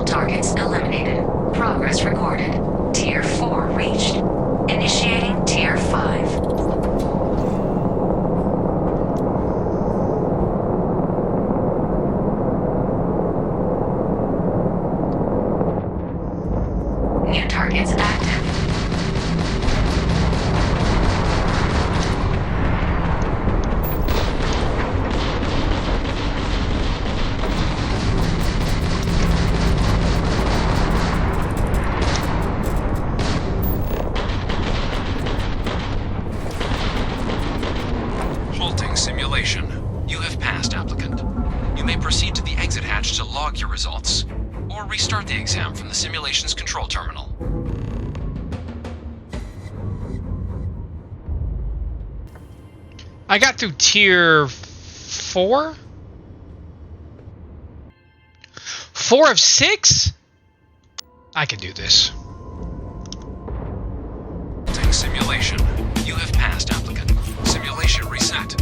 Targets eliminated. Progress recorded. Tier 4 reached. Initiating Tier 5. New targets active. Simulation. You have passed, applicant. You may proceed to the exit hatch to log your results, or restart the exam from the simulation's control terminal. I got through Tier 4? 4 of 6? I can do this. Simulation. You have passed, applicant. Simulation reset.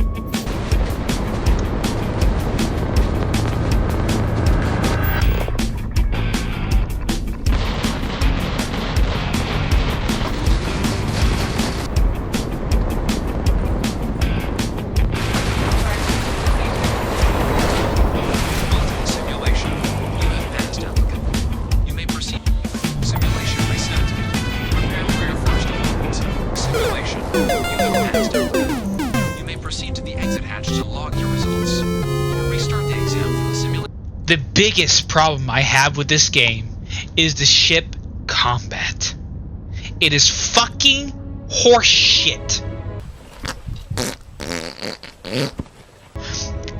The biggest problem I have with this game is the ship combat. It is fucking horseshit.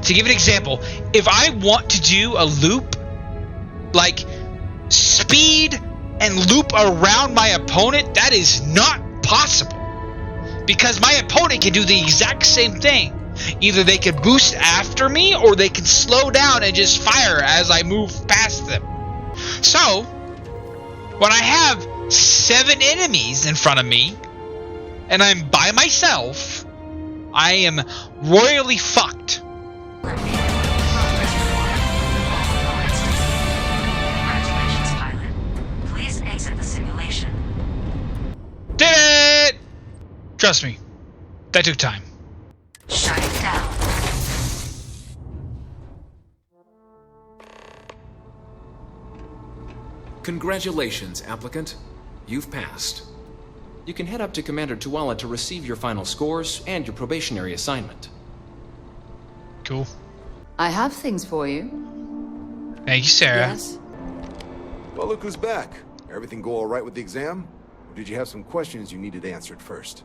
To give an example, if I want to do a loop, like speed and loop around my opponent, that is not possible. Because my opponent can do the exact same thing. Either they can boost after me, or they can slow down and just fire as I move past them. So, when I have 7 enemies in front of me, and I'm by myself, I am royally fucked. Congratulations, pilot. Please exit the simulation. Did it! Trust me, that took time. Shutting down. Congratulations, applicant. You've passed. You can head up to Commander Tuala to receive your final scores and your probationary assignment. Cool. I have things for you. Thank you, Sarah. Yes. Well, look who's back. Everything go all right with the exam? Or did you have some questions you needed answered first?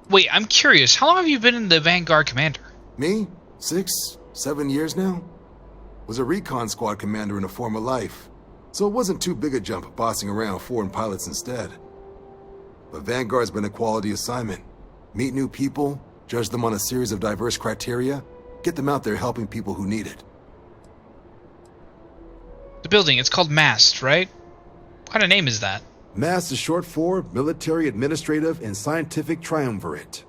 Wait, I'm curious. How long have you been in the Vanguard Commander? Me? 6, 7 years now? Was a recon squad commander in a former life, so it wasn't too big a jump bossing around foreign pilots instead. But Vanguard's been a quality assignment. Meet new people, judge them on a series of diverse criteria, get them out there helping people who need it. The building, it's called MAST, right? What kind of name is that? MAST is short for Military, Administrative, and Scientific Triumvirate.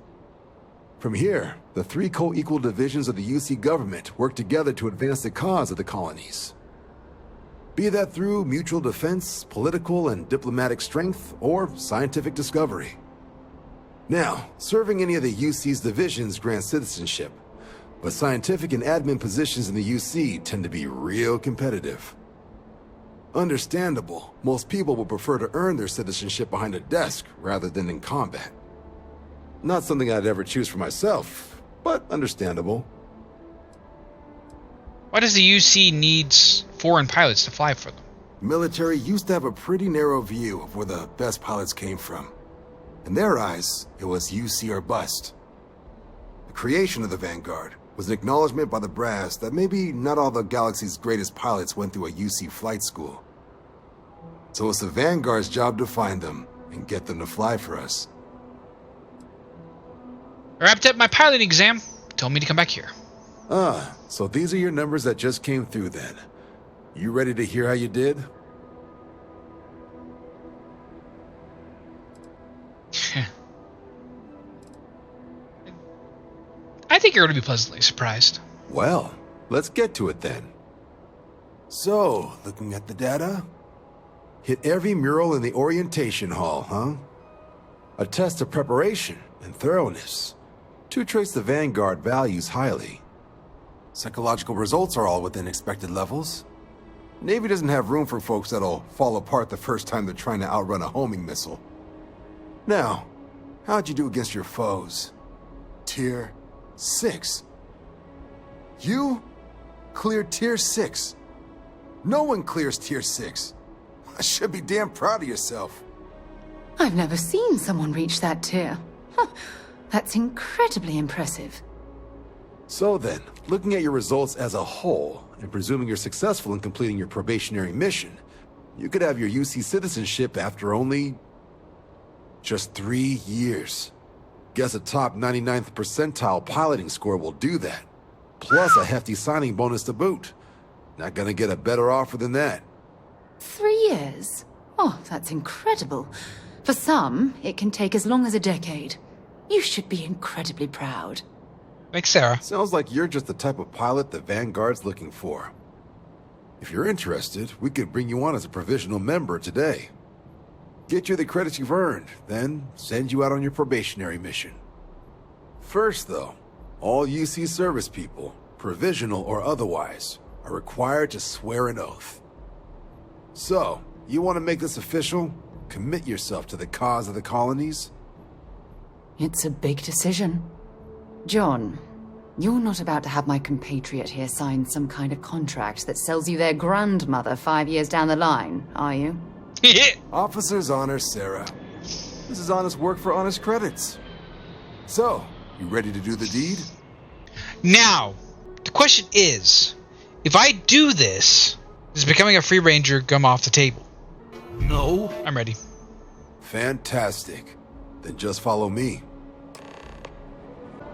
From here, the 3 co-equal divisions of the UC government work together to advance the cause of the colonies. Be that through mutual defense, political and diplomatic strength, or scientific discovery. Now, serving any of the UC's divisions grants citizenship, but scientific and admin positions in the UC tend to be real competitive. Understandable, most people would prefer to earn their citizenship behind a desk rather than in combat. Not something I'd ever choose for myself, but understandable. Why does the UC needs foreign pilots to fly for them. Military used to have a pretty narrow view of where the best pilots came from. In their eyes, it was UC or bust. The creation of the Vanguard was an acknowledgement by the brass that maybe not all the galaxy's greatest pilots went through a UC flight school. So it's the Vanguard's job to find them and get them to fly for us. I wrapped up my piloting exam. Told me to come back here. Ah, so these are your numbers that just came through then. You ready to hear how you did? I think you're going to be pleasantly surprised. Well, let's get to it then. So, looking at the data, hit every mural in the orientation hall, huh? A test of preparation and thoroughness. Two traits the Vanguard values highly. Psychological results are all within expected levels. Navy doesn't have room for folks that'll fall apart the first time they're trying to outrun a homing missile. Now, how'd you do against your foes? Tier 6. You cleared Tier 6. No one clears Tier 6. I should be damn proud of yourself. I've never seen someone reach that tier. Huh, that's incredibly impressive. So then, looking at your results as a whole, and presuming you're successful in completing your probationary mission, you could have your UC citizenship after only just 3 years. Guess a top 99th percentile piloting score will do that. Plus a hefty signing bonus to boot. Not gonna get a better offer than that. 3 years? Oh, that's incredible. For some, it can take as long as a decade. You should be incredibly proud. Thanks, Sarah. Sounds like you're just the type of pilot the Vanguard's looking for. If you're interested, we could bring you on as a provisional member today. Get you the credits you've earned, then send you out on your probationary mission. First, though, all UC service people, provisional or otherwise, are required to swear an oath. So, you want to make this official? Commit yourself to the cause of the colonies? It's a big decision. John, you're not about to have my compatriot here sign some kind of contract that sells you their grandmother 5 years down the line, are you? Officer's honor, Sarah. This is honest work for honest credits. So, you ready to do the deed? Now, the question is, if I do this, does becoming a free ranger come off the table? No. I'm ready. Fantastic. Then just follow me.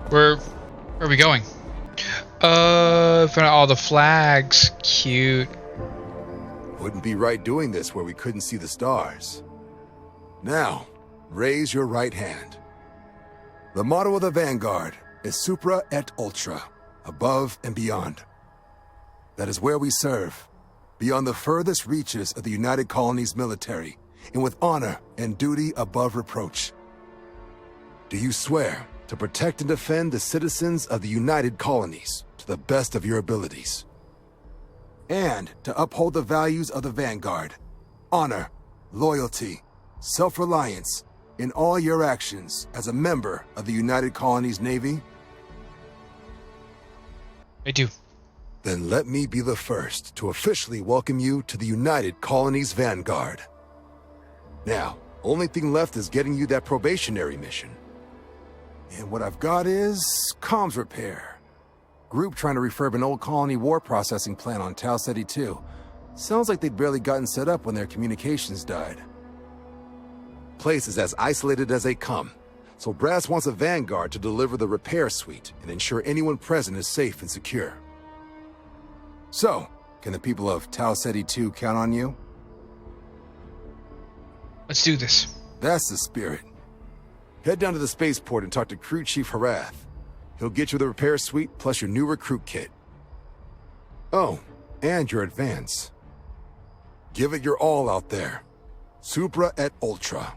Where are we going? In front of all the flags. Cute. Wouldn't be right doing this where we couldn't see the stars. Now, raise your right hand. The motto of the Vanguard is Supra et Ultra, above and beyond. That is where we serve, beyond the furthest reaches of the United Colonies military, and with honor and duty above reproach. Do you swear to protect and defend the citizens of the United Colonies to the best of your abilities? And to uphold the values of the Vanguard, honor, loyalty, self-reliance, in all your actions as a member of the United Colonies Navy? I do. Then let me be the first to officially welcome you to the United Colonies Vanguard. Now, only thing left is getting you that probationary mission. And what I've got is comms repair. Group trying to refurb an old colony war processing plant on Tau Ceti 2. Sounds like they'd barely gotten set up when their communications died. Place is as isolated as they come, so Brass wants a Vanguard to deliver the repair suite and ensure anyone present is safe and secure. So, can the people of Tau Ceti 2 count on you? Let's do this. That's the spirit. Head down to the spaceport and talk to Crew Chief Harath. He'll get you the repair suite plus your new recruit kit. Oh, and your advance. Give it your all out there. Supra et Ultra.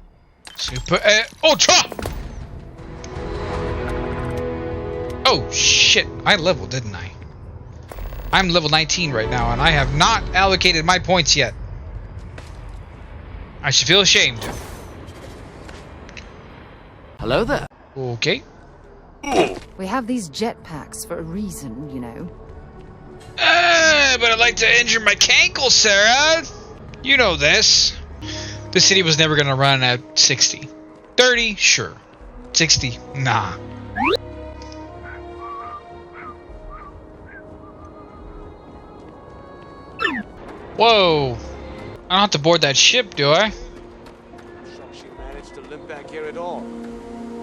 Super Ultra! Oh shit, I leveled, didn't I? I'm level 19 right now, and I have not allocated my points yet. I should feel ashamed. Hello there. Okay. We have these jetpacks for a reason, you know. But I'd like to injure my cankle, Sarah. You know this. This city was never gonna run at 60. 30, sure. 60, nah. Whoa. I don't have to board that ship, do I? Shocked she managed to limp back here at all.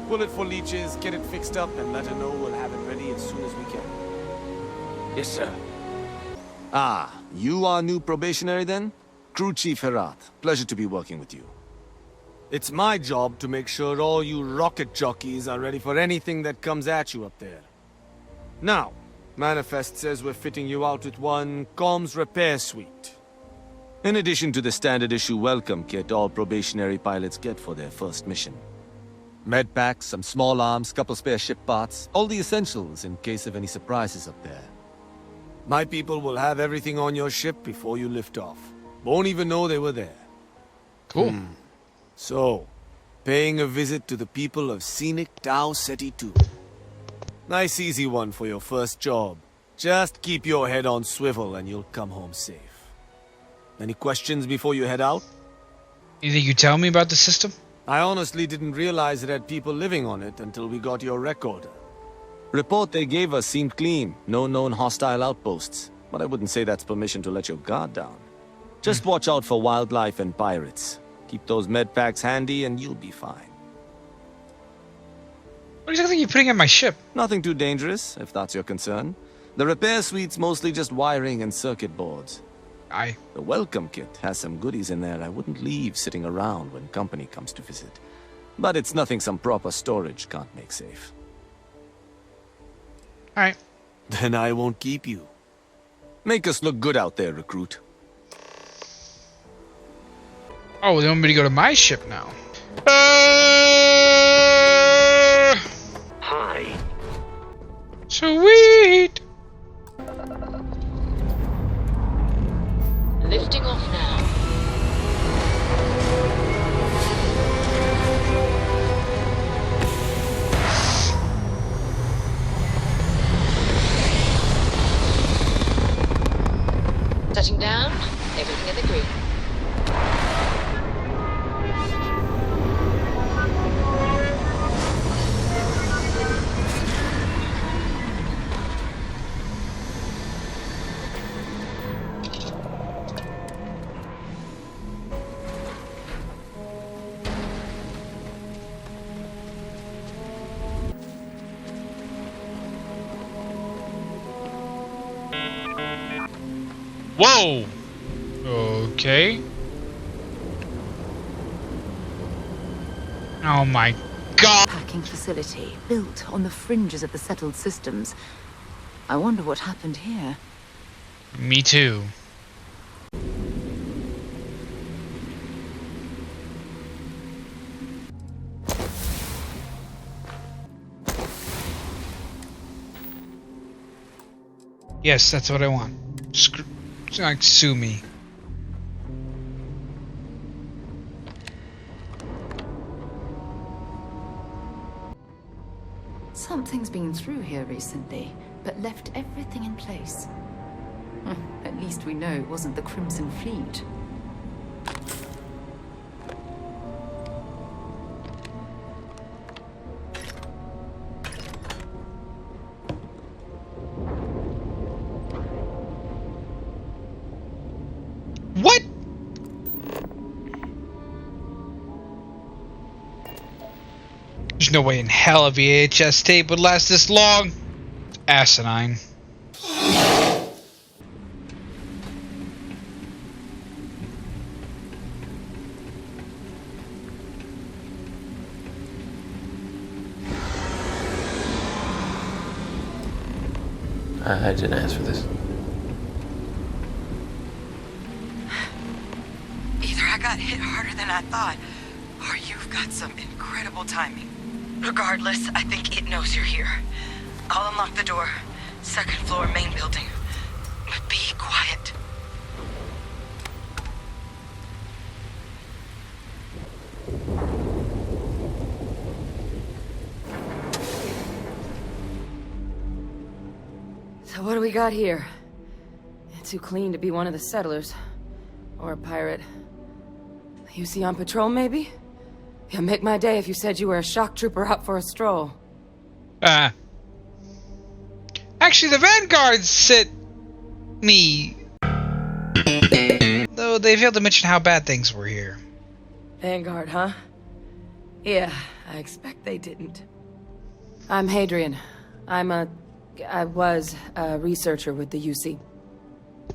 Pull it for leeches, get it fixed up, and let her know we'll have it ready as soon as we can. Yes, sir. Ah, you are new probationary then? Crew Chief Herat. Pleasure to be working with you. It's my job to make sure all you rocket jockeys are ready for anything that comes at you up there. Now, Manifest says we're fitting you out with one comms repair suite. In addition to the standard issue welcome kit all probationary pilots get for their first mission. Med packs, some small arms, couple spare ship parts, all the essentials in case of any surprises up there. My people will have everything on your ship before you lift off. Won't even know they were there. Cool. So, paying a visit to the people of scenic Tau Ceti 2. Nice easy one for your first job. Just keep your head on swivel and you'll come home safe. Any questions before you head out? Anything you tell me about the system? I honestly didn't realize it had people living on it until we got your recorder. Report they gave us seemed clean. No known hostile outposts. But I wouldn't say that's permission to let your guard down. Just watch out for wildlife and pirates. Keep those med packs handy and you'll be fine. What exactly are you putting in my ship? Nothing too dangerous, if that's your concern. The repair suite's mostly just wiring and circuit boards. The welcome kit has some goodies in there I wouldn't leave sitting around when company comes to visit. But it's nothing some proper storage can't make safe. Alright. Then I won't keep you. Make us look good out there, recruit. Oh, they want me to go to my ship now. Hi. Sweet! Lifting off now. Touching down, everything in the green. Whoa! Okay. Oh my god! Packing facility built on the fringes of the settled systems. I wonder what happened here. Me too. Yes, that's what I want. Like, sue me. Something's been through here recently, but left everything in place. At least we know it wasn't the Crimson Fleet. What? There's no way in hell a VHS tape would last this long. Asinine. I didn't ask for this. Either I got hit harder than I thought, or you've got some incredible timing. Regardless, I think it knows you're here. I'll unlock the door. Second floor, main building. But be quiet. So what do we got here? too clean to be one of the settlers. Or a pirate. You see on patrol, maybe? Yeah, make my day if you said you were a shock trooper out for a stroll. Actually, the Vanguard sent me. Though they failed to mention how bad things were here. Vanguard, huh? Yeah, I expect they didn't. I'm Hadrian. I was a researcher with the UC.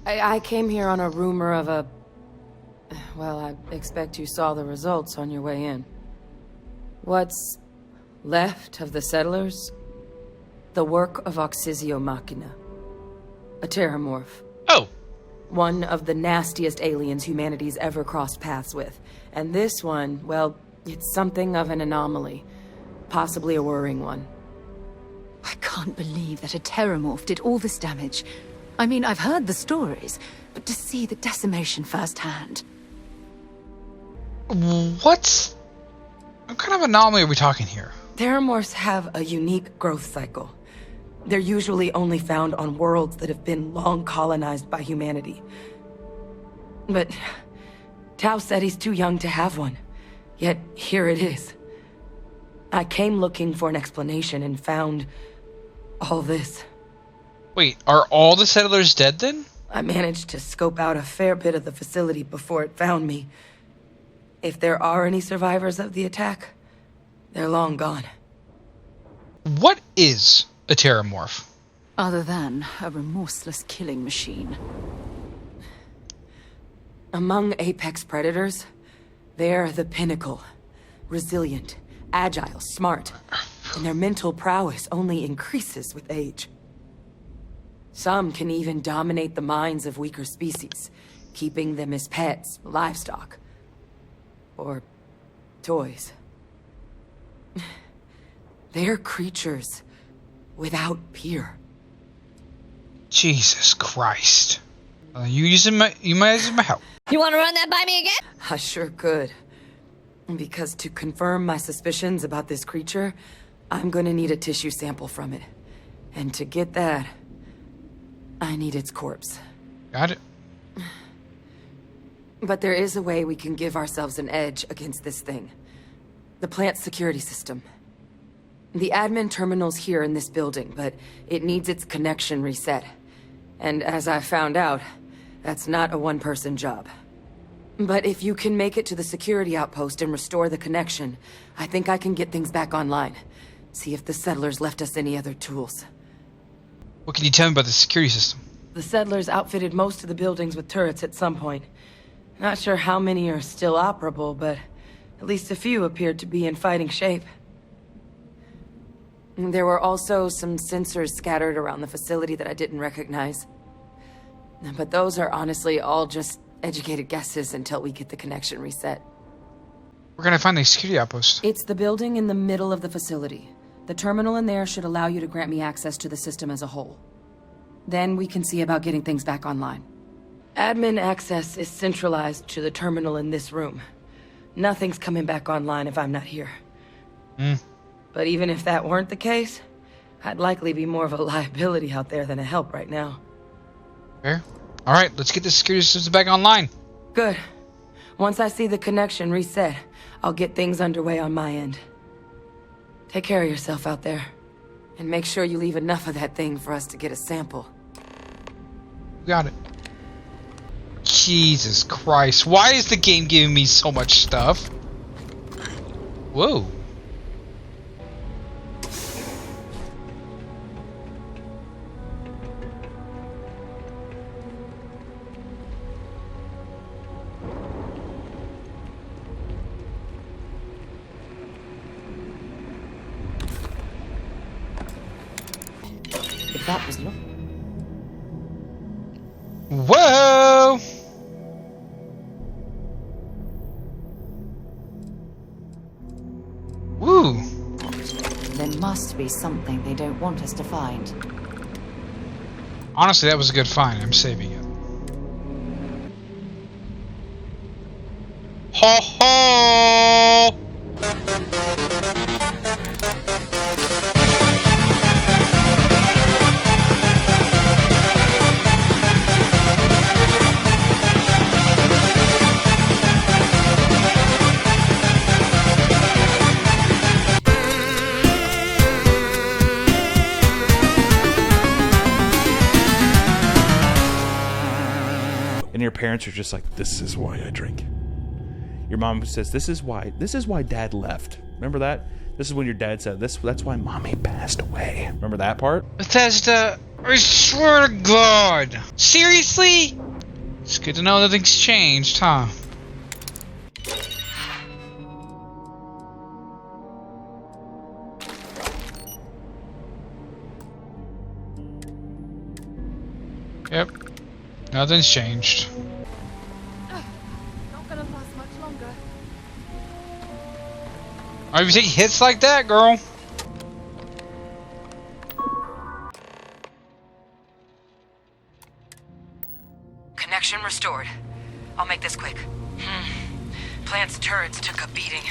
I came here on a rumor of a... Well, I expect you saw the results on your way in. What's left of the settlers? The work of Oxysio Machina. A terramorph. Oh! One of the nastiest aliens humanity's ever crossed paths with. And this one, well, it's something of an anomaly. Possibly a worrying one. I can't believe that a terramorph did all this damage. I mean, I've heard the stories, but to see the decimation firsthand... What kind of anomaly are we talking here? Terramorphs have a unique growth cycle. They're usually only found on worlds that have been long colonized by humanity. But Tao said he's too young to have one. Yet here it is. I came looking for an explanation and found all this. Wait, are all the settlers dead then? I managed to scope out a fair bit of the facility before it found me. If there are any survivors of the attack, they're long gone. What is a terramorph? Other than a remorseless killing machine. Among apex predators, they're the pinnacle. Resilient, agile, smart. And their mental prowess only increases with age. Some can even dominate the minds of weaker species, keeping them as pets, livestock, or toys. They're creatures without peer. Jesus Christ. You might use my help. You want to run that by me again? I sure could. Because to confirm my suspicions about this creature, I'm gonna need a tissue sample from it. And to get that, I need its corpse. Got it. But there is a way we can give ourselves an edge against this thing. The plant's security system. The admin terminal's here in this building, but it needs its connection reset. And as I found out, that's not a one-person job. But if you can make it to the security outpost and restore the connection, I think I can get things back online. See if the settlers left us any other tools. What can you tell me about the security system? The settlers outfitted most of the buildings with turrets at some point. Not sure how many are still operable, but at least a few appeared to be in fighting shape. There were also some sensors scattered around the facility that I didn't recognize. But those are honestly all just educated guesses until we get the connection reset. Where can I find the security outpost? It's the building in the middle of the facility. The terminal in there should allow you to grant me access to the system as a whole. Then we can see about getting things back online. Admin access is centralized to the terminal in this room. Nothing's coming back online if I'm not here. But even if that weren't the case, I'd likely be more of a liability out there than a help right now. Fair. Alright, let's get the security system back online. Good. Once I see the connection reset, I'll get things underway on my end. Take care of yourself out there. And make sure you leave enough of that thing for us to get a sample. Got it. Jesus Christ. Why is the game giving me so much stuff? Whoa. If that was not... Whoa! Woo! There must be something they don't want us to find. Honestly, that was a good find. I'm saving it. Ho ho! parents are just like, this is why I drink. Your mom says, this is why dad left. Remember that? This is when your dad said, that's why mommy passed away. Remember that part? Bethesda, I swear to God. Seriously? It's good to know nothing's changed, huh? Yep. Nothing's changed. Not gonna last much longer. Are you taking hits like that, girl? Connection restored. I'll make this quick. Plant's turrets took a beating,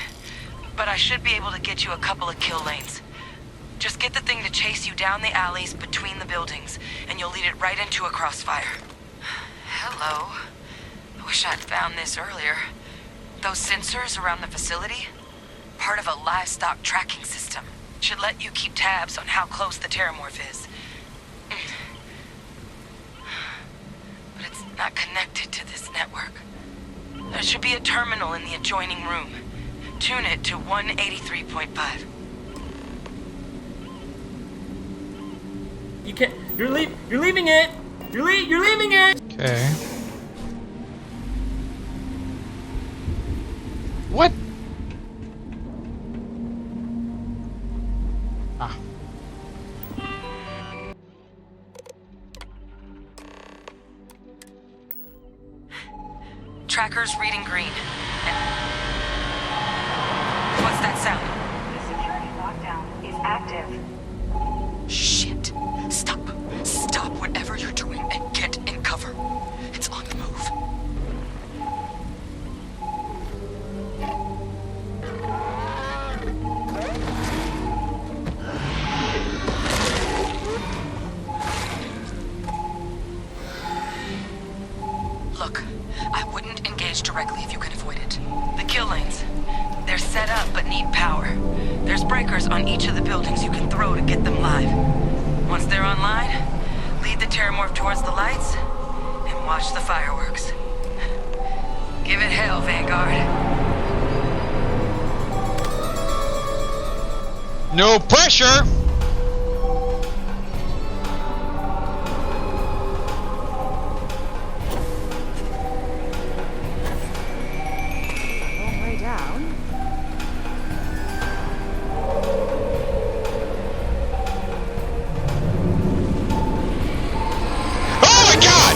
but I should be able to get you a couple of kill lanes. Just get the thing to chase you down the alleys between the buildings, and you'll lead it right into a crossfire. Hello. I wish I'd found this earlier. Those sensors around the facility? Part of a livestock tracking system. Should let you keep tabs on how close the terramorph is. But it's not connected to this network. There should be a terminal in the adjoining room. Tune it to 183.5. You can't. You're leaving it. You're leaving it. Okay. What? Ah. Tracker's reading green. What's that sound? The security lockdown is active. Shit. Stop. Stop whatever you're doing and get in cover. It's on the move. Look, I wouldn't engage directly if you can avoid it. The kill lanes. They're set up but need power. There's breakers on each of the buildings you can throw to get them live. Once they're online, lead the terramorph towards the lights and watch the fireworks. Give it hell, Vanguard. No pressure. Long way down. Oh my God!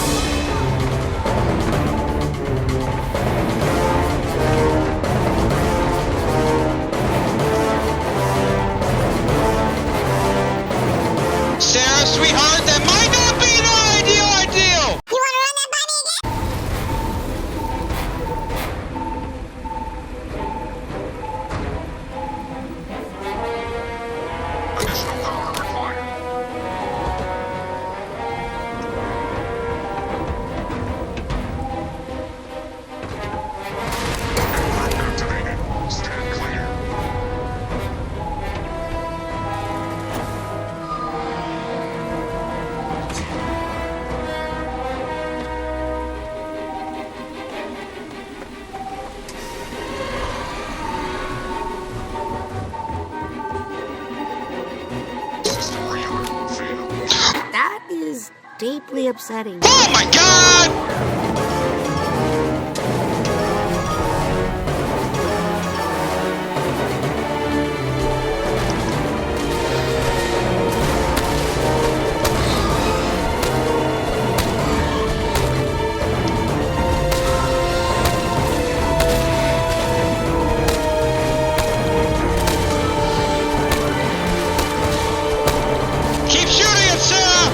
Sarah, sweetheart, that might not be an ideal. You wanna run that by me again? Additional power required. Activated. Stand clear. System reorder failed. That is deeply upsetting. Oh my God! Keep shooting it, Sarah!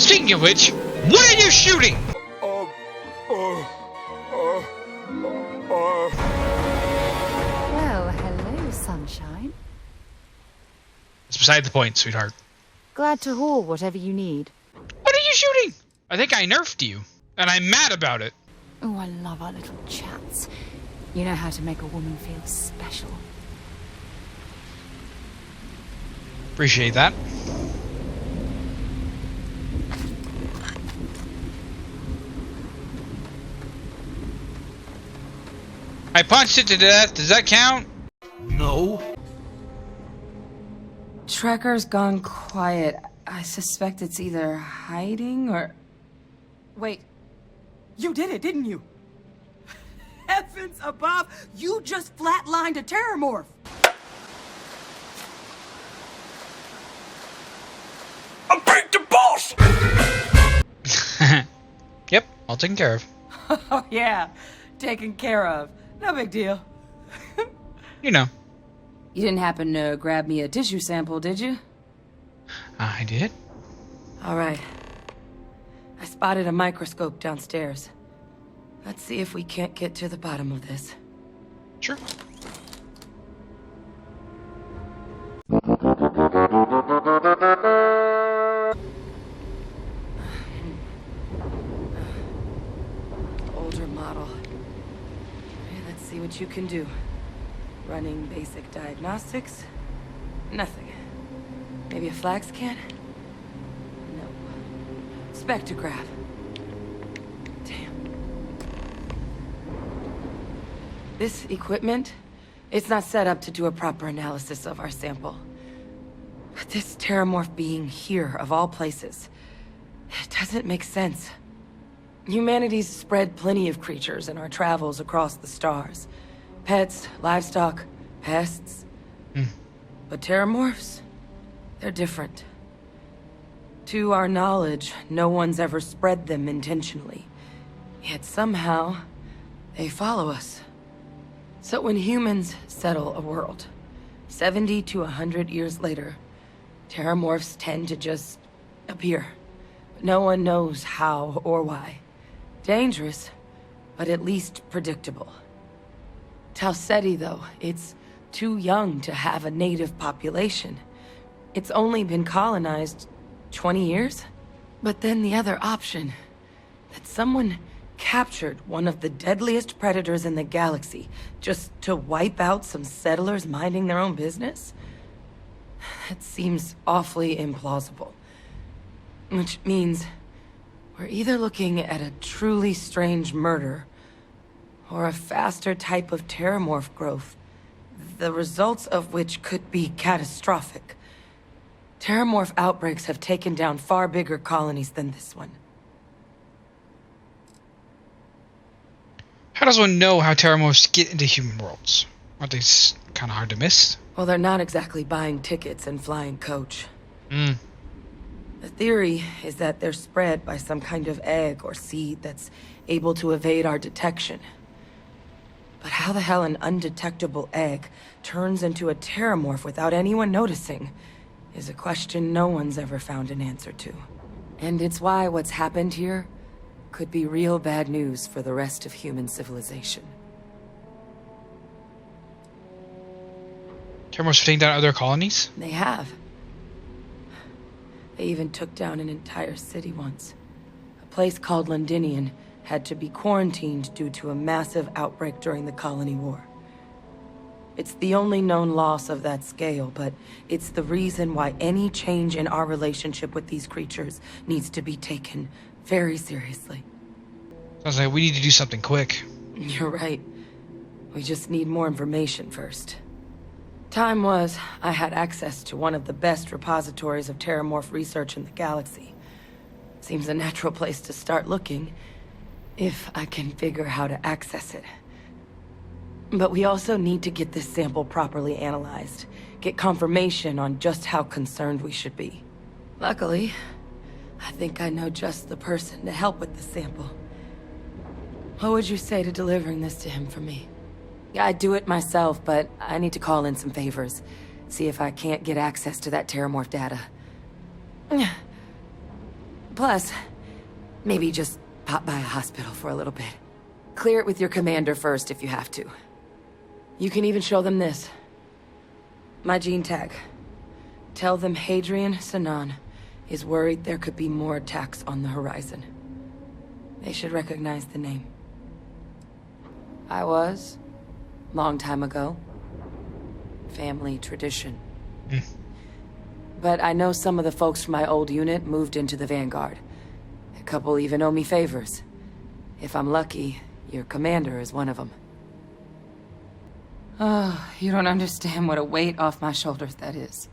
Speaking of which, what are you shooting? Well, hello, sunshine. It's beside the point, sweetheart. Glad to haul whatever you need. What are you shooting? I think I nerfed you, and I'm mad about it. Oh, I love our little chats. You know how to make a woman feel special. Appreciate that. I punched it to death. Does that count? No. Trekker's gone quiet. I suspect it's either hiding or... Wait. You did it, didn't you? Heavens above! You just flatlined a terramorph! I beat the boss! Yep, all taken care of. Oh yeah, taken care of. No big deal. You know. You didn't happen to grab me a tissue sample, did you? I did. All right. I spotted a microscope downstairs. Let's see if we can't get to the bottom of this. Sure. Older model. Okay, let's see what you can do. Running basic diagnostics. Nothing. Maybe a flag scan? No. Spectrograph. Damn. This equipment, it's not set up to do a proper analysis of our sample. But this terramorph being here, of all places, it doesn't make sense. Humanity's spread plenty of creatures in our travels across the stars. Pets, livestock, pests. But terramorphs, they're different. To our knowledge, no one's ever spread them intentionally. Yet somehow, they follow us. So when humans settle a world, 70 to 100 years later, terramorphs tend to just appear. No one knows how or why. Dangerous, but at least predictable. Tau Ceti, though, it's too young to have a native population. It's only been colonized 20 years? But then the other option, that someone captured one of the deadliest predators in the galaxy just to wipe out some settlers minding their own business? That seems awfully implausible. Which means we're either looking at a truly strange murder or a faster type of terramorph growth, the results of which could be catastrophic. Terramorph outbreaks have taken down far bigger colonies than this one. How does one know how terramorphs get into human worlds? Aren't they kind of hard to miss? Well, they're not exactly buying tickets and flying coach. The theory is that they're spread by some kind of egg or seed that's able to evade our detection. But how the hell an undetectable egg turns into a terramorph without anyone noticing is a question no one's ever found an answer to. And it's why what's happened here could be real bad news for the rest of human civilization. Terramorphs have taken down other colonies? They have. They even took down an entire city once. A place called Londinian had to be quarantined due to a massive outbreak during the Colony War. It's the only known loss of that scale, but it's the reason why any change in our relationship with these creatures needs to be taken very seriously. Sounds like we need to do something quick. You're right. We just need more information first. Time was, I had access to one of the best repositories of terramorph research in the galaxy. Seems a natural place to start looking, if I can figure how to access it. But we also need to get this sample properly analyzed, get confirmation on just how concerned we should be. Luckily, I think I know just the person to help with the sample. What would you say to delivering this to him for me? I'd do it myself, but I need to call in some favors. See if I can't get access to that terramorph data. Plus, maybe just pop by a hospital for a little bit. Clear it with your commander first if you have to. You can even show them this. My gene tag. Tell them Hadrian Sanan is worried there could be more attacks on the horizon. They should recognize the name. I was, long time ago. Family tradition. But I know some of the folks from my old unit moved into the Vanguard. A couple even owe me favors. If I'm lucky, your commander is one of them. Oh, you don't understand what a weight off my shoulders that is.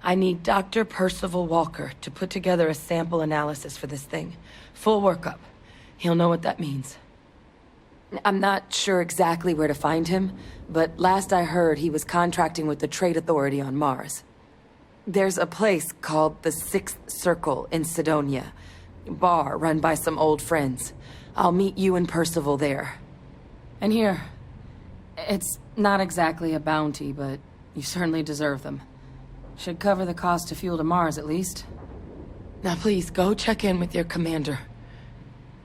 I need Dr. Percival Walker to put together a sample analysis for this thing. Full workup. He'll know what that means. I'm not sure exactly where to find him, but last I heard he was contracting with the Trade Authority on Mars. There's a place called the Sixth Circle in Sidonia. Bar run by some old friends. I'll meet you and Percival there. And here, it's not exactly a bounty, but you certainly deserve them. Should cover the cost of fuel to Mars, at least. Now please, go check in with your commander.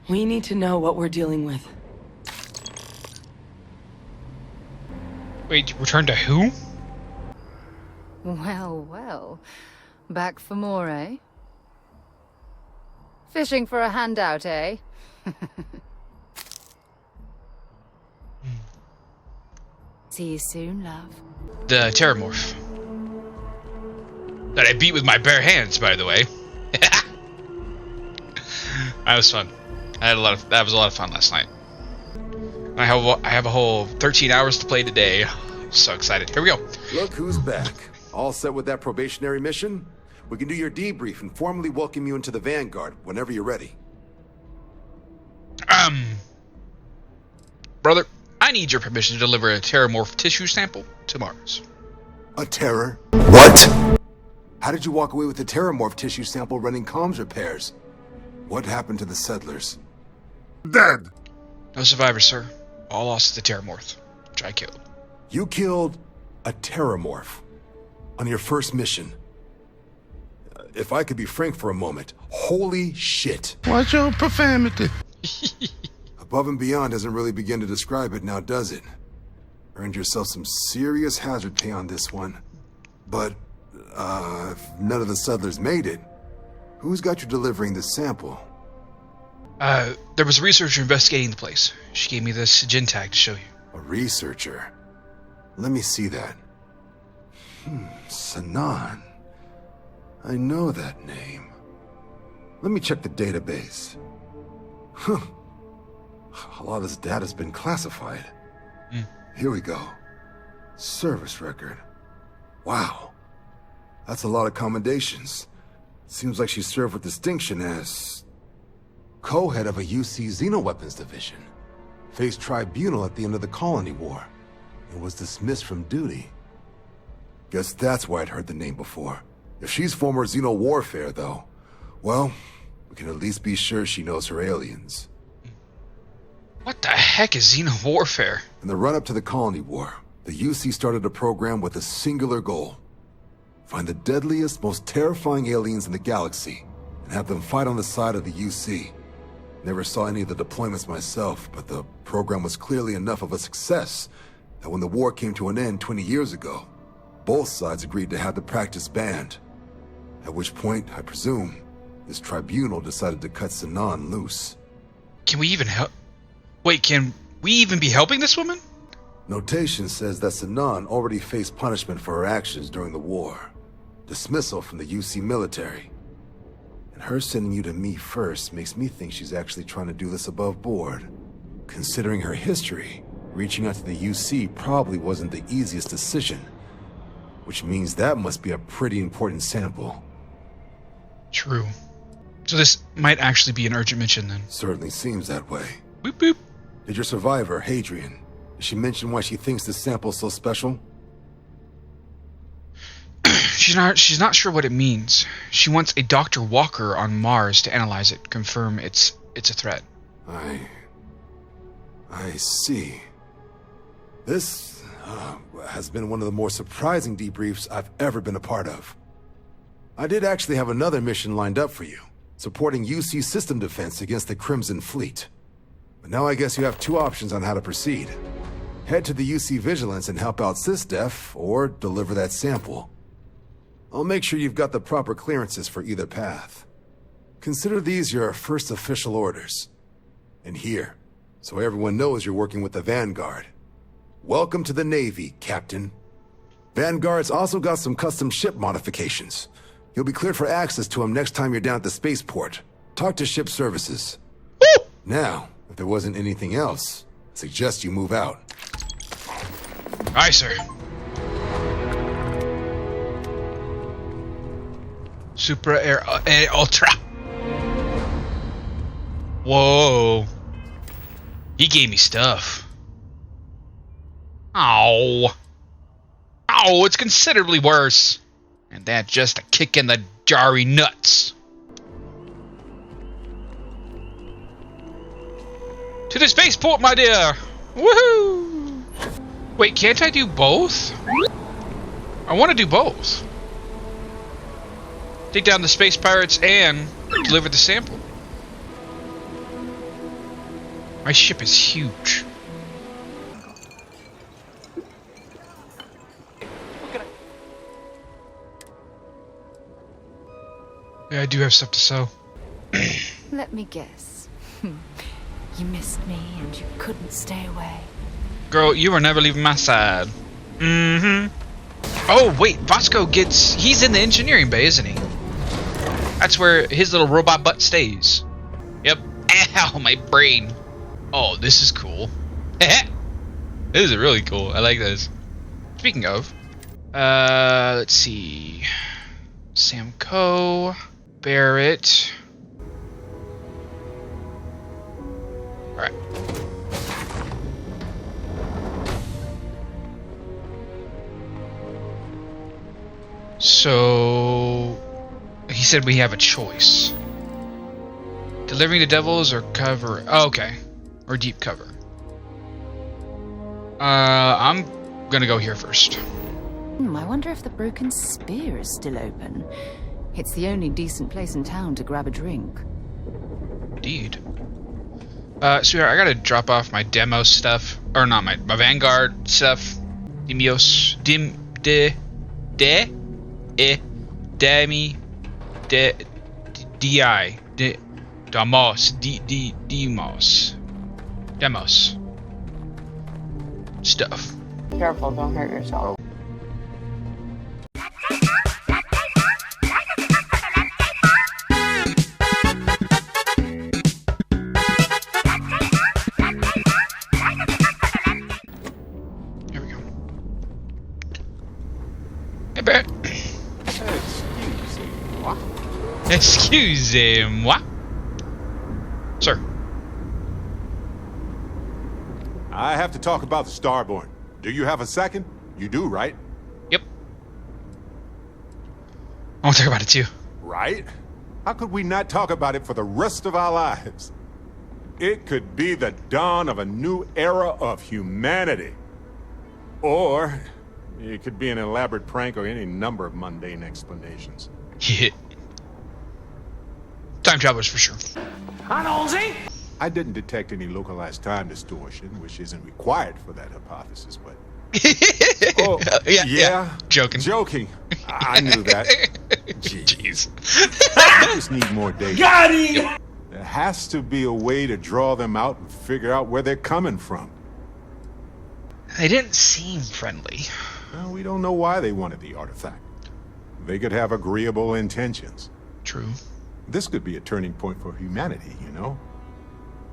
We need to know what we're dealing with. Wait, return to who? Well, well. Back for more, eh? Fishing for a handout, eh? See you soon, love. The Terramorph. That I beat with my bare hands, by the way. That was fun. That was a lot of fun last night. I have a whole 13 hours to play today. I'm so excited. Here we go. Look who's back. All set with that probationary mission? We can do your debrief and formally welcome you into the Vanguard whenever you're ready. Brother, I need your permission to deliver a Terramorph tissue sample to Mars. A terror? What? How did you walk away with the Terramorph tissue sample running comms repairs? What happened to the settlers? Dead. No survivors, sir. All lost to the Terramorph, which I killed. You killed a Terramorph on your first mission. If I could be frank for a moment, holy shit. Watch your profanity. Above and beyond doesn't really begin to describe it now, does it? Earned yourself some serious hazard pay on this one. But, if none of the settlers made it, who's got you delivering the sample? There was a researcher investigating the place. She gave me this gin tag to show you. A researcher? Let me see that. Sanan. I know that name. Let me check the database. Huh. A lot of this data's been classified. Here we go. Service record. Wow. That's a lot of commendations. Seems like she served with distinction as co-head of a UC Xenoweapons division. Faced tribunal at the end of the Colony War. And was dismissed from duty. Guess that's why I'd heard the name before. If she's former Xeno warfare, though, well, we can at least be sure she knows her aliens. What the heck is Xeno warfare? In the run-up to the Colony War, the UC started a program with a singular goal. Find the deadliest, most terrifying aliens in the galaxy, and have them fight on the side of the UC. Never saw any of the deployments myself, but the program was clearly enough of a success that when the war came to an end 20 years ago, both sides agreed to have the practice banned. At which point, I presume, this tribunal decided to cut Sanan loose. Can we even help? Wait, can we even be helping this woman? Notation says that Sanan already faced punishment for her actions during the war. Dismissal from the UC military. And her sending you to me first makes me think she's actually trying to do this above board. Considering her history, reaching out to the UC probably wasn't the easiest decision. Which means that must be a pretty important sample. True. So this might actually be an urgent mission then. Certainly seems that way. Boop boop. Did your survivor, Hadrian, did she mention why she thinks this sample's so special? She's not sure what it means. She wants a Dr. Walker on Mars to analyze it, confirm it's a threat. I see. This has been one of the more surprising debriefs I've ever been a part of. I did actually have another mission lined up for you. supporting UC system defense against the Crimson Fleet. But now I guess you have two options on how to proceed. Head to the UC Vigilance and help out SysDef, or deliver that sample. I'll make sure you've got the proper clearances for either path. Consider these your first official orders. And here, so everyone knows you're working with the Vanguard. Welcome to the Navy, Captain. Vanguard's also got some custom ship modifications. You'll be cleared for access to them next time you're down at the spaceport. Talk to ship services. Woo! Now, if there wasn't anything else, I suggest you move out. Aye, sir. Super Air Ultra. Whoa. He gave me stuff. Ow. Ow, it's considerably worse. And that's just a kick in the jarry nuts. To the spaceport, my dear. Woohoo! Wait, can't I do both? I want to do both. Take down the space pirates and deliver the sample. My ship is huge. Yeah, I do have stuff to sell. Let me guess. You missed me and you couldn't stay away. Girl, you were never leaving my side. Mm-hmm. Oh, wait, Vasco he's in the engineering bay, isn't he? That's where his little robot butt stays. Yep. Ow, my brain. Oh, this is cool. This is really cool. I like this. Speaking of, let's see. Samco, Barrett. Alright. So he said we have a choice. Delivering the devils or cover. Oh, okay. Or deep cover. I'm gonna go here first. I wonder if the Broken Spear is still open. It's the only decent place in town to grab a drink. Indeed. Sweetheart, I gotta drop off my demo stuff. Or not my Vanguard stuff. Demos. Demos. Stuff. Careful, don't hurt yourself. Here we go. Hey, Barrett. Excusez-moi. Sir. I have to talk about the Starborn. Do you have a second? You do, right? Yep. I want to talk about it too. Right? How could we not talk about it for the rest of our lives? It could be the dawn of a new era of humanity. Or it could be an elaborate prank or any number of mundane explanations. Yeah. Time travelers for sure. I didn't detect any localized time distortion, which isn't required for that hypothesis, but... Oh, yeah. Joking. I knew that. Jeez. I just need more data. Got him! There has to be a way to draw them out and figure out where they're coming from. They didn't seem friendly. Well, we don't know why they wanted the artifact. They could have agreeable intentions. True. This could be a turning point for humanity, you know?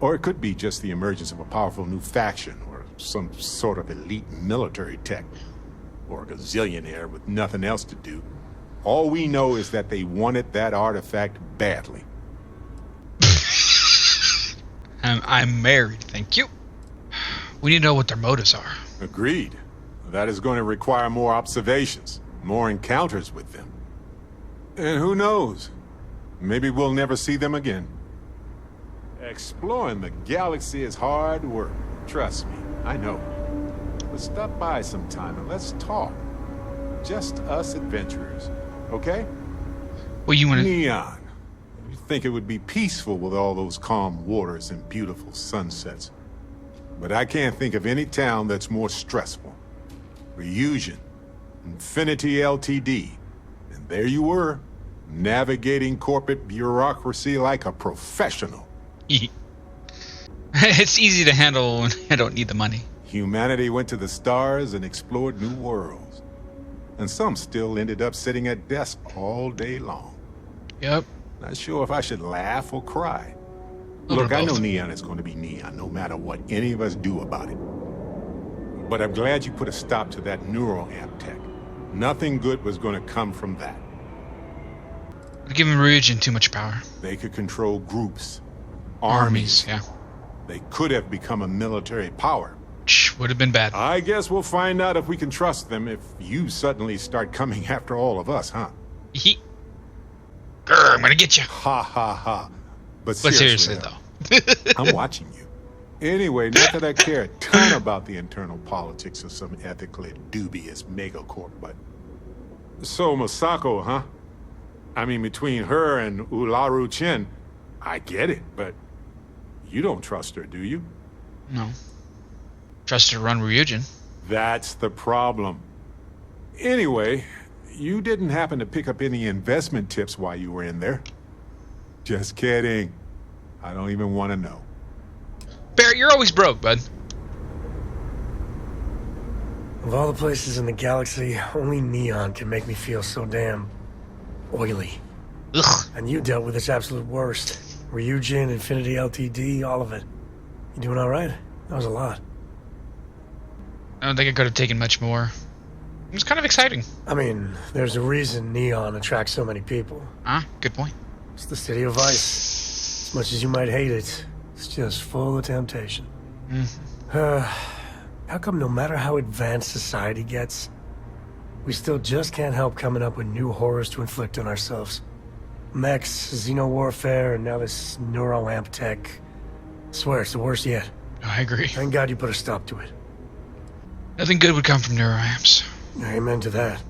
Or it could be just the emergence of a powerful new faction, or some sort of elite military tech, or a gazillionaire with nothing else to do. All we know is that they wanted that artifact badly. I'm married, thank you. We need to know what their motives are. Agreed. That is going to require more observations, more encounters with them. And who knows? Maybe we'll never see them again. Exploring the galaxy is hard work. Trust me, I know. But stop by sometime and let's talk. Just us adventurers, okay? Well, you want to... Neon, you think it would be peaceful with all those calm waters and beautiful sunsets. But I can't think of any town that's more stressful. Reunion, Infinity Ltd. And there you were, navigating corporate bureaucracy like a professional. It's easy to handle when I don't need the money. Humanity went to the stars and explored new worlds. And some still ended up sitting at desks all day long. Yep. Not sure if I should laugh or cry. Little Look, I know both. Neon is going to be Neon, no matter what any of us do about it. But I'm glad you put a stop to that neural amp tech. Nothing good was going to come from that. We're giving Ryujin too much power. They could control groups, Armies, yeah. They could have become a military power. Would have been bad. I guess we'll find out if we can trust them if you suddenly start coming after all of us, huh? Grr, I'm gonna get you. Ha ha ha. But seriously though. I'm watching you. Anyway, not that I care a ton about the internal politics of some ethically dubious megacorp, but... So, Masako, huh? I mean, between her and Ularu Chen, I get it, but... You don't trust her, do you? No. Trust her to run Ryujin. That's the problem. Anyway, you didn't happen to pick up any investment tips while you were in there? Just kidding. I don't even want to know. Barrett, you're always broke, bud. Of all the places in the galaxy, only Neon can make me feel so damn oily. Ugh. And you dealt with its absolute worst. Ryujin, Infinity Ltd, all of it. You doing all right? That was a lot. I don't think I could have taken much more. It was kind of exciting. I mean, there's a reason Neon attracts so many people. Good point. It's the city of vice. As much as you might hate it, it's just full of temptation. How come no matter how advanced society gets, we still just can't help coming up with new horrors to inflict on ourselves? Mechs, xeno-warfare, and now this neuro-amp tech. I swear, it's the worst yet. I agree. Thank God you put a stop to it. Nothing good would come from neuroamps. Amen to that.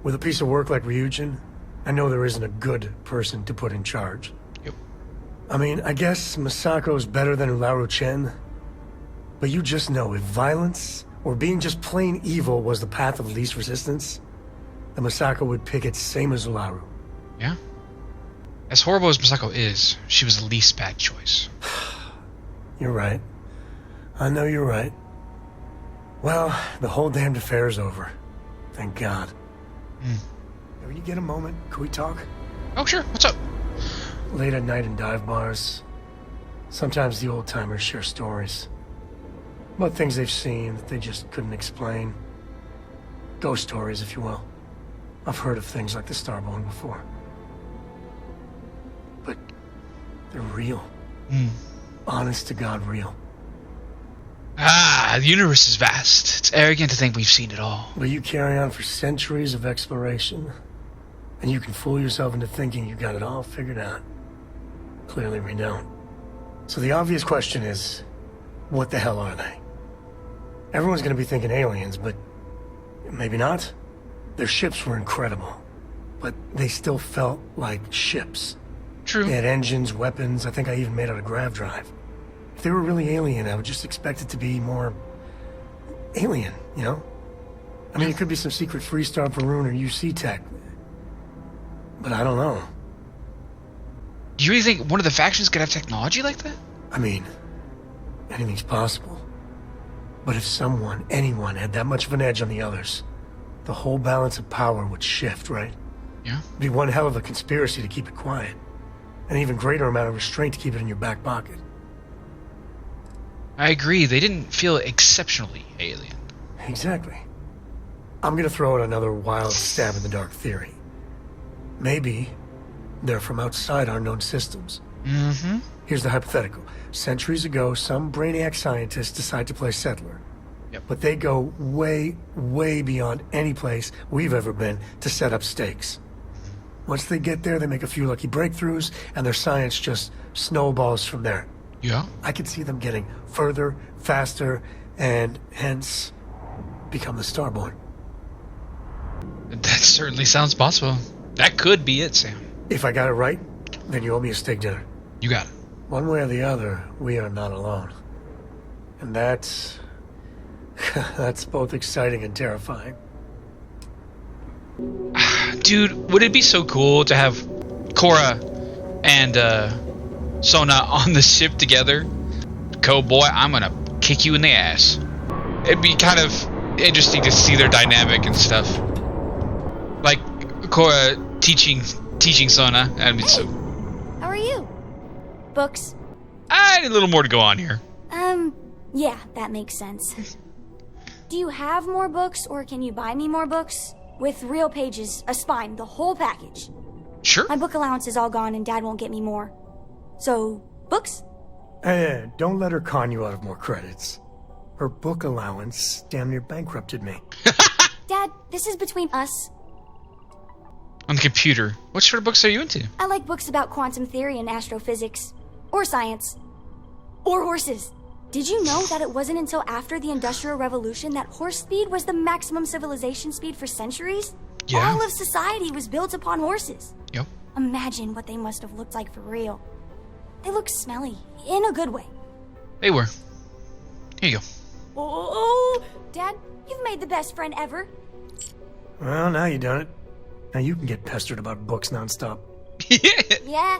With a piece of work like Ryujin, I know there isn't a good person to put in charge. Yep. I mean, I guess Masako's better than Ularu Chen, but you just know if violence or being just plain evil was the path of least resistance, then Masako would pick it same as Ularu. Yeah. As horrible as Masako is, she was the least bad choice. You're right. I know you're right. Well, the whole damned affair is over. Thank God. When you get a moment, can we talk? Oh, sure. What's up? Late at night in dive bars, sometimes the old-timers share stories. About things they've seen that they just couldn't explain. Ghost stories, if you will. I've heard of things like the Starborn before. But they're real. Honest to God real. The universe is vast. It's arrogant to think we've seen it all. But you carry on for centuries of exploration, and you can fool yourself into thinking you got it all figured out. Clearly we don't. So the obvious question is, what the hell are they? Everyone's gonna be thinking aliens, but maybe not. Their ships were incredible, but they still felt like ships. True. They had engines, weapons, I think I even made out a grav drive. If they were really alien, I would just expect it to be more alien, you know? I mean, it could be some secret Freestar Varun or UC tech. But I don't know. Do you really think one of the factions could have technology like that? I mean, anything's possible. But if someone, anyone, had that much of an edge on the others, the whole balance of power would shift, right? Yeah. It'd be one hell of a conspiracy to keep it quiet. An even greater amount of restraint to keep it in your back pocket. I agree. They didn't feel exceptionally alien. Exactly. I'm gonna throw out another wild stab in the dark theory. Maybe they're from outside our known systems. Here's the hypothetical. Centuries ago, some brainiac scientists decide to play settler. Yep. But they go way, way beyond any place we've ever been to set up stakes. Once they get there, they make a few lucky breakthroughs, and their science just snowballs from there. Yeah. I could see them getting further, faster, and hence become the Starborn. That certainly sounds possible. That could be it, Sam. If I got it right, Then you owe me a steak dinner. You got it. One way or the other, we are not alone. And that's... that's both exciting and terrifying. Dude, would it be so cool to have Cora and Sona on the ship together? Boy, I'm gonna kick you in the ass. It'd be kind of interesting to see their dynamic and stuff. Like Cora teaching Sona. I mean, so How are you? Books? I need a little more to go on here. Yeah, that makes sense. Do you have more books, or can you buy me more books? With real pages, a spine, the whole package. Sure. My book allowance is all gone and Dad won't get me more. So, books? Hey, don't let her con you out of more credits. Her book allowance damn near bankrupted me. Dad, this is between us. On the computer. What sort of books are you into? I like books about quantum theory and astrophysics. Or science. Or horses. Did you know that it wasn't until after the Industrial Revolution that horse speed was the maximum civilization speed for centuries? Yeah. All of society was built upon horses. Yep. Imagine what they must have looked like for real. They look smelly, in a good way. They were. Here you go. Oh, Dad, you've made the best friend ever. Well, now you done it. Now you can get pestered about books nonstop. Yeah,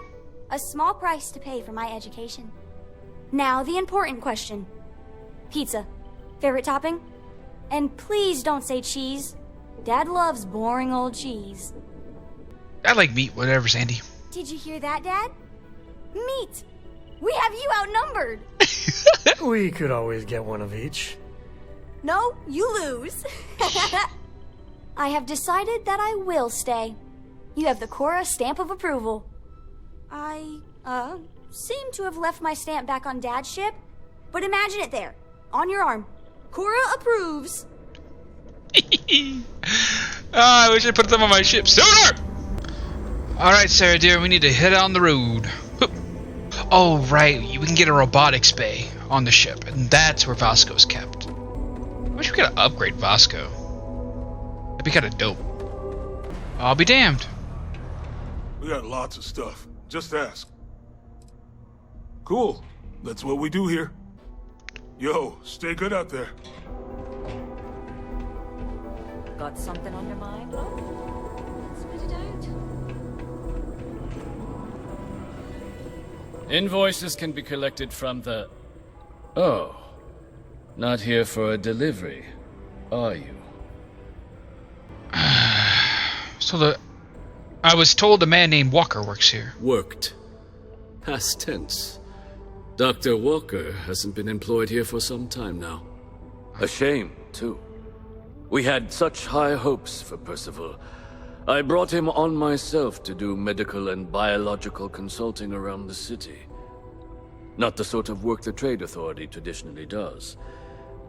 a small price to pay for my education. Now, the important question. Pizza. Favorite topping? And please don't say cheese. Dad loves boring old cheese. I like meat, whatever, Sandy. Did you hear that, Dad? Meat! We have you outnumbered! We could always get one of each. No, you lose. I have decided that I will stay. You have the Cora stamp of approval. I, seem to have left my stamp back on Dad's ship, but imagine it there, on your arm. Cora approves. I wish I put them on my ship sooner! Alright, Sarah dear, we need to head on the road. Oh, right, we can get a robotics bay on the ship, and that's where Vasco's kept. I wish we could upgrade Vasco. That'd be kind of dope. I'll be damned. We got lots of stuff. Just ask. Cool. That's what we do here. Yo, stay good out there. Got something on your mind, love? Spit it out. Invoices can be collected from the... Oh. Not here for a delivery, are you? I was told a man named Walker works here. Worked. Past tense. Dr. Walker hasn't been employed here for some time now. A shame, too. We had such high hopes for Percival. I brought him on myself to do medical and biological consulting around the city. Not the sort of work the Trade Authority traditionally does.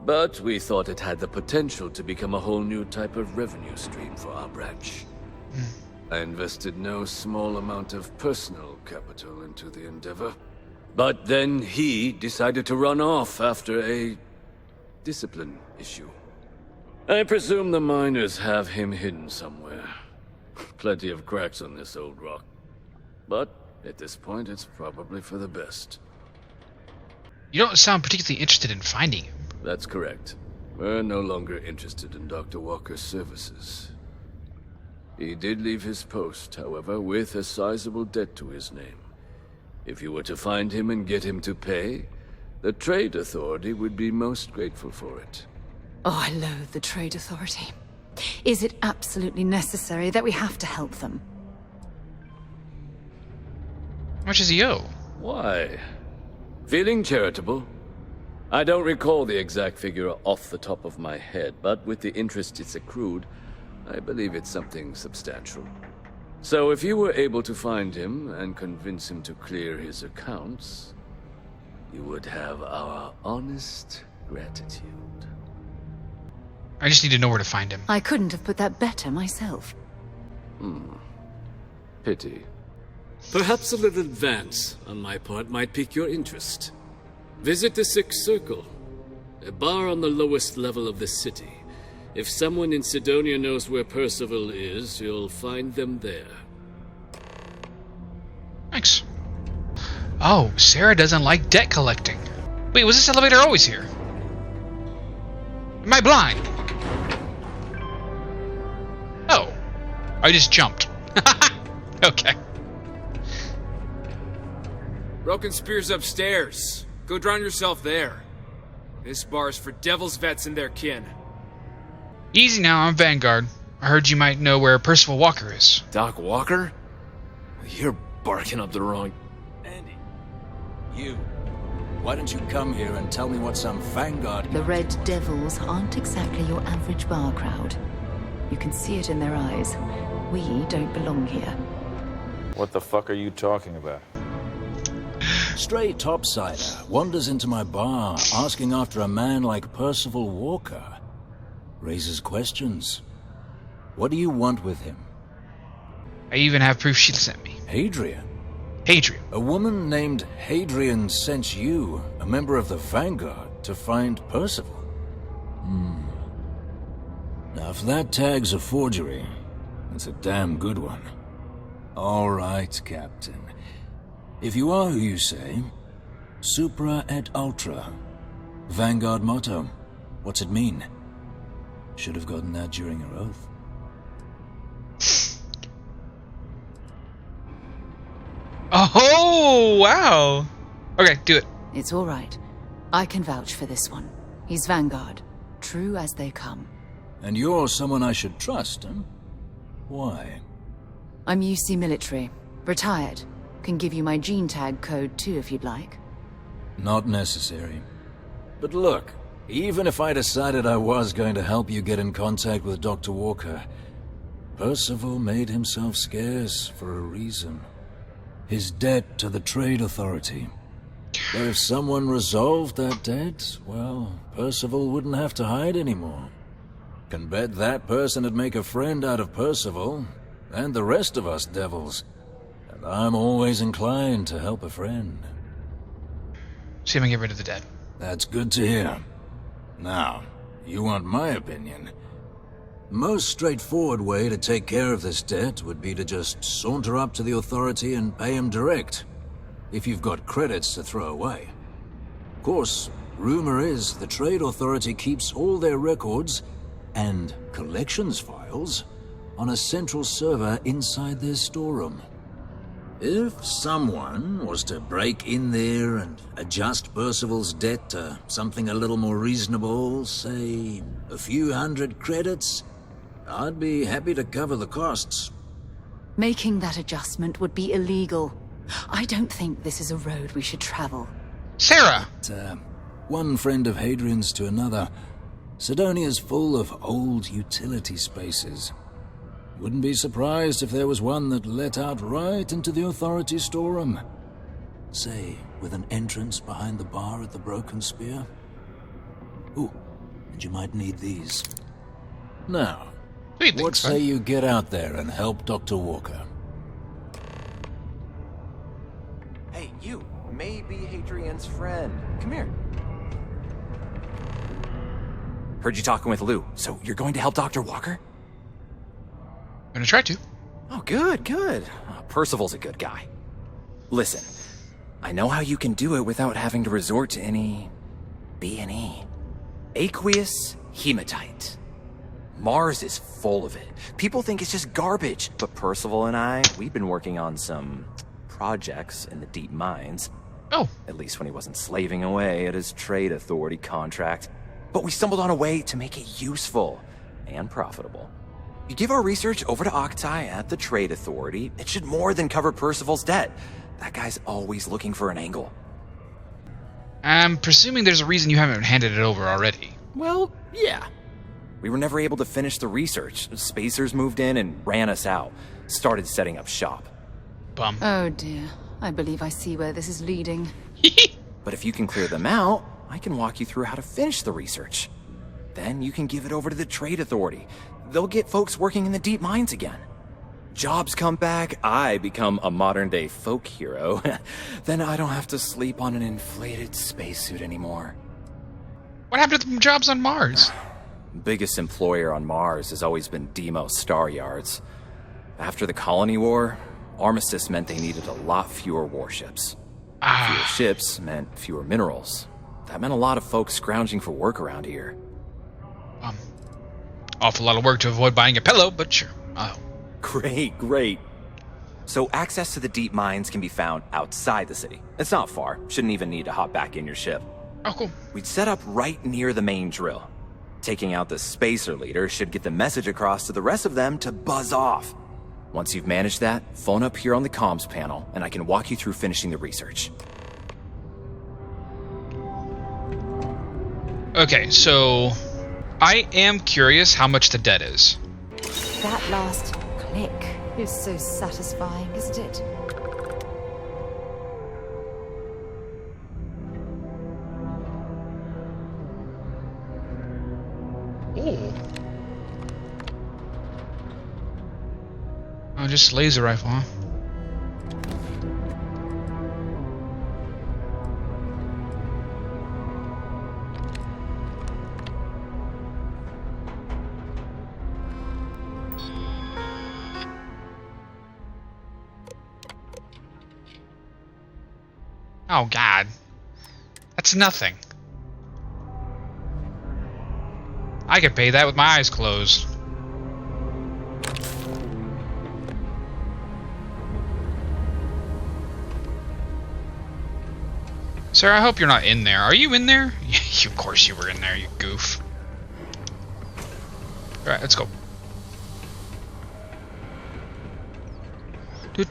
But we thought it had the potential to become a whole new type of revenue stream for our branch. I invested no small amount of personal capital into the endeavor. But then he decided to run off after a discipline issue. I presume the miners have him hidden somewhere. Plenty of cracks on this old rock. But at this point, it's probably for the best. You don't sound particularly interested in finding him. That's correct. We're no longer interested in Dr. Walker's services. He did leave his post, however, with a sizable debt to his name. If you were to find him and get him to pay, the Trade Authority would be most grateful for it. Oh, I loathe the Trade Authority. Is it absolutely necessary that we have to help them? How much does he owe? Why? Feeling charitable? I don't recall the exact figure off the top of my head, but with the interest it's accrued, I believe it's something substantial. So if you were able to find him and convince him to clear his accounts, you would have our honest gratitude. I just need to know where to find him. I couldn't have put that better myself. Pity. Perhaps a little advance on my part might pique your interest. Visit the Sixth Circle, a bar on the lowest level of the city. If someone in Sidonia knows where Percival is, you'll find them there. Thanks. Oh, Sarah doesn't like debt collecting. Wait, was this elevator always here? Am I blind? Oh. I just jumped. Okay. Broken Spear's upstairs. Go drown yourself there. This bar's for devil's vets and their kin. Easy now, I'm Vanguard. I heard you might know where Percival Walker is. Doc Walker? You're barking up the wrong... Andy. You. Why don't you come here and tell me what some Vanguard... The Red Devils aren't exactly your average bar crowd. You can see it in their eyes. We don't belong here. What the fuck are you talking about? Stray topsider wanders into my bar asking after a man like Percival Walker. Raises questions. What do you want with him? I even have proof she sent me. Hadrian? Hadrian. A woman named Hadrian sent you, a member of the Vanguard, to find Percival. Now, if that tag's a forgery, it's a damn good one. All right, Captain. If you are who you say, Supra et Ultra. Vanguard motto. What's it mean? Should have gotten that during your oath. Oh, wow. Okay, do it. It's all right. I can vouch for this one. He's Vanguard. True as they come. And you're someone I should trust, huh? Why? I'm UC military. Retired. Can give you my gene tag code too if you'd like. Not necessary. But look, even if I decided I was going to help you get in contact with Dr. Walker, Percival made himself scarce for a reason. His debt to the Trade Authority. But if someone resolved that debt, well, Percival wouldn't have to hide anymore. Can bet that person'd make a friend out of Percival, and the rest of us devils. And I'm always inclined to help a friend. See if I can get rid of the debt. That's good to hear. Now, you want my opinion. Most straightforward way to take care of this debt would be to just saunter up to the authority and pay him direct, if you've got credits to throw away. Of course, rumor is the Trade Authority keeps all their records and collections files on a central server inside their storeroom. If someone was to break in there and adjust Percival's debt to something a little more reasonable, say a few hundred credits, I'd be happy to cover the costs. Making that adjustment would be illegal. I don't think this is a road we should travel. Sarah! One friend of Hadrian's to another. Sidonia's full of old utility spaces. Wouldn't be surprised if there was one that let out right into the authority storeroom. Say, with an entrance behind the bar at the Broken Spear. Ooh, and you might need these. Now, what say you get out there and help Dr. Walker? Hey, you may be Hadrian's friend. Come here. Heard you talking with Lou, so you're going to help Dr. Walker? I'm gonna try to. Oh, good, good. Percival's a good guy. Listen, I know how you can do it without having to resort to any B&E. Aqueous hematite. Mars is full of it. People think it's just garbage, but Percival and I, we've been working on some projects in the deep mines. Oh. At least when he wasn't slaving away at his Trade Authority contract. But we stumbled on a way to make it useful and profitable. You give our research over to Octai at the Trade Authority, it should more than cover Percival's debt. That guy's always looking for an angle. I'm presuming there's a reason you haven't handed it over already. Well, yeah. We were never able to finish the research. Spacers moved in and ran us out. Started setting up shop. Bum. Oh dear. I believe I see where this is leading. But if you can clear them out, I can walk you through how to finish the research. Then you can give it over to the Trade Authority. They'll get folks working in the deep mines again. Jobs come back, I become a modern-day folk hero. Then I don't have to sleep on an inflated spacesuit anymore. What happened to the jobs on Mars? Biggest employer on Mars has always been Demo Star Yards. After the Colony War, Armistice meant they needed a lot fewer warships. Fewer ships meant fewer minerals. That meant a lot of folks scrounging for work around here. Awful lot of work to avoid buying a pillow, but sure. Great. So access to the deep mines can be found outside the city. It's not far. Shouldn't even need to hop back in your ship. Oh, cool. We'd set up right near the main drill. Taking out the spacer leader should get the message across to the rest of them to buzz off. Once you've managed that, phone up here on the comms panel, and I can walk you through finishing the research. Okay, so I am curious how much the debt is. That last click is so satisfying, isn't it? Ooh. Oh, just laser rifle, huh? Oh, God. That's nothing. I could pay that with my eyes closed. Sir, I hope you're not in there. Are you in there? Of course you were in there, you goof. Alright, let's go. I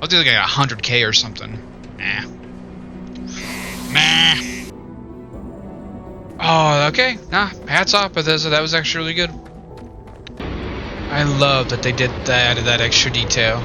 was looking at 100K or something. Nah. Oh, okay. Nah, hats off, Bethesda. That was actually really good. I love that they did that, that extra detail.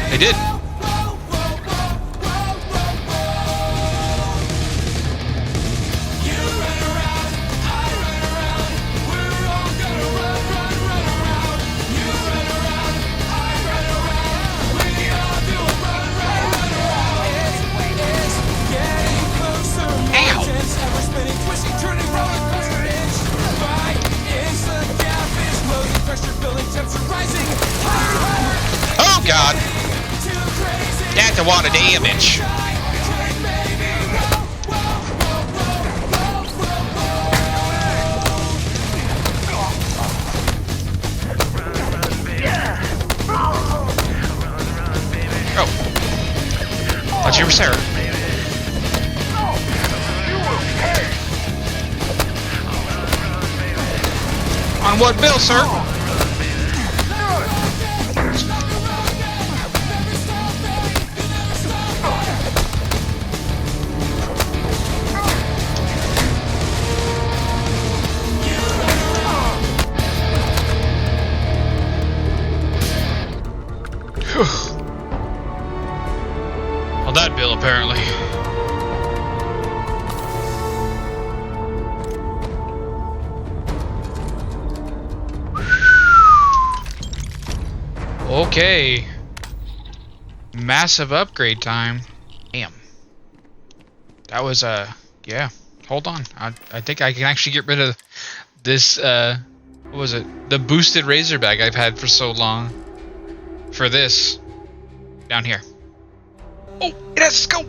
They did. Oh God. That's a lot of damage. Oh. Thought you were Sarah. On what bill, sir? Well, that bill, apparently. Okay. Massive upgrade time. Damn. That was, yeah. Hold on. I think I can actually get rid of this, what was it? The boosted Razorback I've had for so long. For this. Down here. Oh, it has a scope!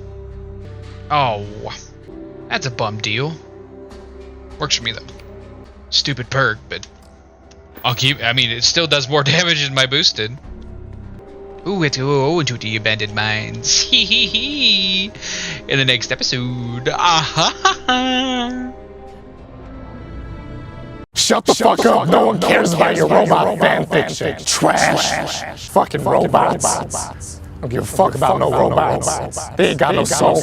Oh. That's a bum deal. Works for me, though. Stupid perk, but... I'll keep... I mean, it still does more damage than my boosted. Ooh, it's into the abandoned mines. Hee hee hee. In the next episode. Shut the fuck up. No one cares about your robot fanfiction. Trash. Fucking robots. Don't give a fuck about no robots. They ain't got no soul.